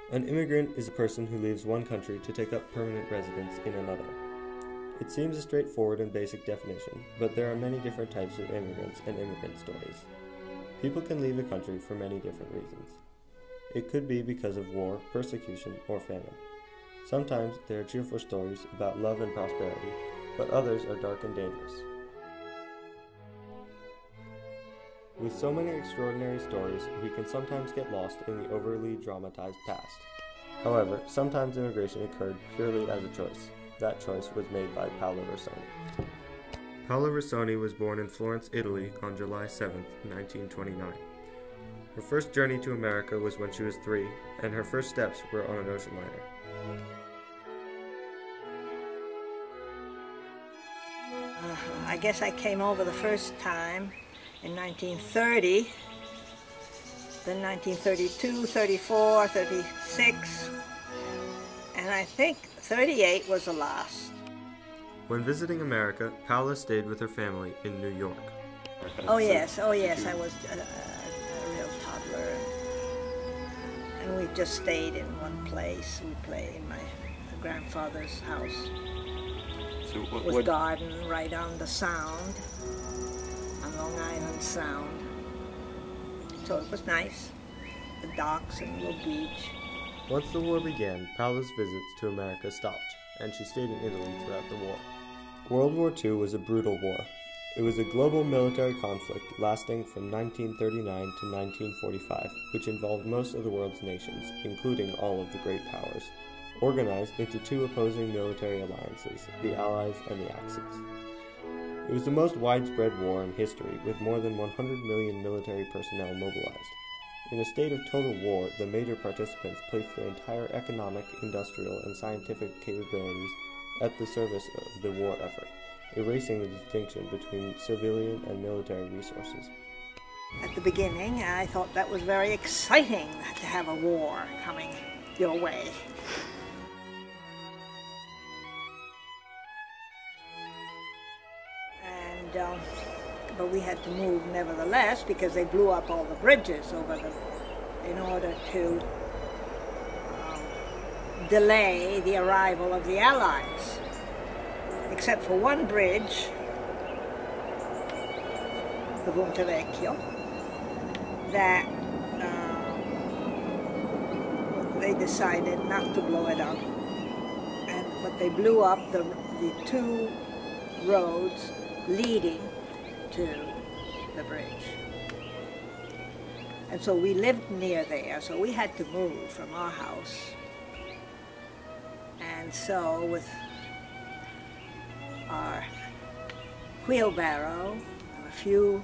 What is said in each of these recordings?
An immigrant is a person who leaves one country to take up permanent residence in another. It seems a straightforward and basic definition, but there are many different types of immigrants and immigrant stories. People can leave a country for many different reasons. It could be because of war, persecution, or famine. Sometimes there are cheerful stories about love and prosperity, but others are dark and dangerous. With so many extraordinary stories, we can sometimes get lost in the overly dramatized past. However, sometimes immigration occurred purely as a choice. That choice was made by Paola Rossoni. Paola Rossoni was born in Florence, Italy on July 7, 1929. Her first journey to America was when she was 3, and her first steps were on an ocean liner. I guess I came over the first time in 1930, then 1932, 34, 36, and I think 38 was the last. When visiting America, Paola stayed with her family in New York. Oh yes, I was a real toddler, and we just stayed in one place. We played in my grandfather's house. So With garden right on the Sound, on Long Island Sound. So it was nice, the docks and the beach. Once the war began, Paola's visits to America stopped, and she stayed in Italy throughout the war. World War II was a brutal war. It was a global military conflict lasting from 1939 to 1945, which involved most of the world's nations, including all of the great powers, organized into 2 opposing military alliances, the Allies and the Axis. It was the most widespread war in history, with more than 100 million military personnel mobilized. In a state of total war, the major participants placed their entire economic, industrial, and scientific capabilities at the service of the war effort, erasing the distinction between civilian and military resources. At the beginning, I thought that was very exciting to have a war coming your way. But we had to move nevertheless because they blew up all the bridges in order to delay the arrival of the Allies. Except for one bridge, the Ponte Vecchio, that they decided not to blow it up. But they blew up the 2 roads leading to the bridge. And so we lived near there, so we had to move from our house. And so with our wheelbarrow, and a few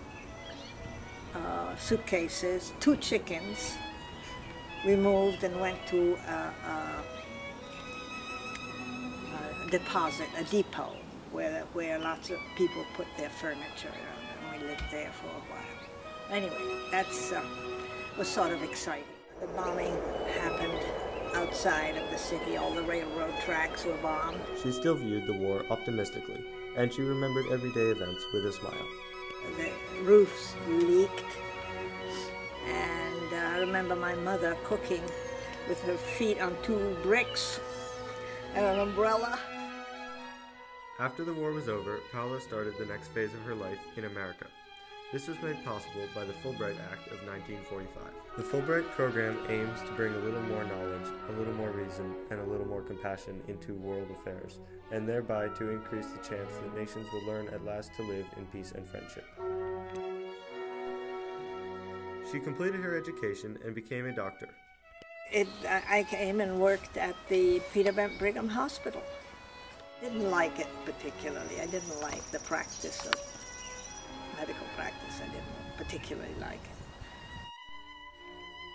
suitcases, 2 chickens, we moved and went to a depot, where lots of people put their furniture, and we lived there for a while. Anyway, that was sort of exciting. The bombing happened outside of the city. All the railroad tracks were bombed. She still viewed the war optimistically, and she remembered everyday events with a smile. The roofs leaked, and I remember my mother cooking with her feet on 2 bricks and an umbrella. After the war was over, Paola started the next phase of her life in America. This was made possible by the Fulbright Act of 1945. The Fulbright program aims to bring a little more knowledge, a little more reason, and a little more compassion into world affairs, and thereby to increase the chance that nations will learn at last to live in peace and friendship. She completed her education and became a doctor. I came and worked at the Peter Bent Brigham Hospital. Didn't like it particularly. I didn't like the practice of medical practice. I didn't particularly like it.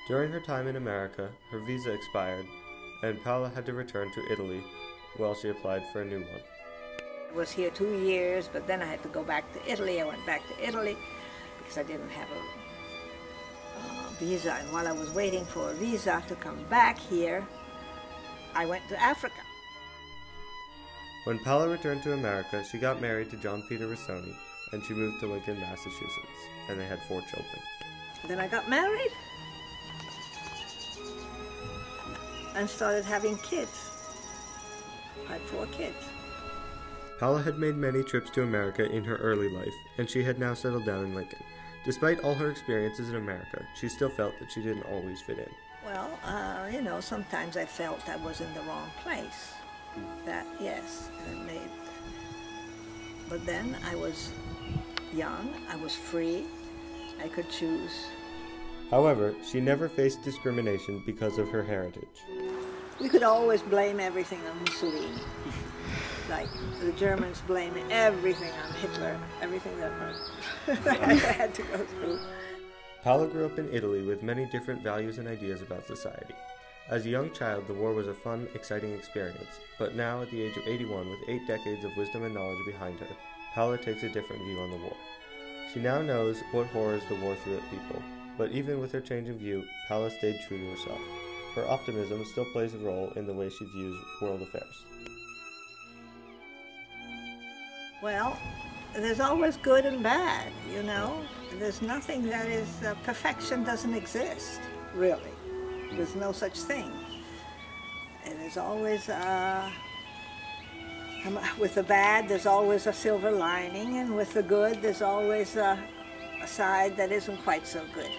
During her time in America, her visa expired, and Paola had to return to Italy while she applied for a new one. I was here 2 years, but then I had to go back to Italy. I went back to Italy because I didn't have a visa. And while I was waiting for a visa to come back here, I went to Africa. When Paola returned to America, she got married to John Peter Rossoni, and she moved to Lincoln, Massachusetts, and they had 4 children. Then I got married. and started having kids. I had 4 kids. Paola had made many trips to America in her early life, and she had now settled down in Lincoln. Despite all her experiences in America, she still felt that she didn't always fit in. Well, you know, sometimes I felt I was in the wrong place. That, yes, it made. But then I was young, I was free, I could choose. However, she never faced discrimination because of her heritage. We could always blame everything on Mussolini. Like the Germans blame everything on Hitler, everything that I had to go through. Paola grew up in Italy with many different values and ideas about society. As a young child, the war was a fun, exciting experience, but now at the age of 81, with 8 decades of wisdom and knowledge behind her, Paola takes a different view on the war. She now knows what horrors the war threw at people, but even with her change in view, Paola stayed true to herself. Her optimism still plays a role in the way she views world affairs. Well, there's always good and bad, you know. There's nothing that is, perfection doesn't exist, really. There's no such thing. And there's always, with the bad, there's always a silver lining, and with the good, there's always a side that isn't quite so good.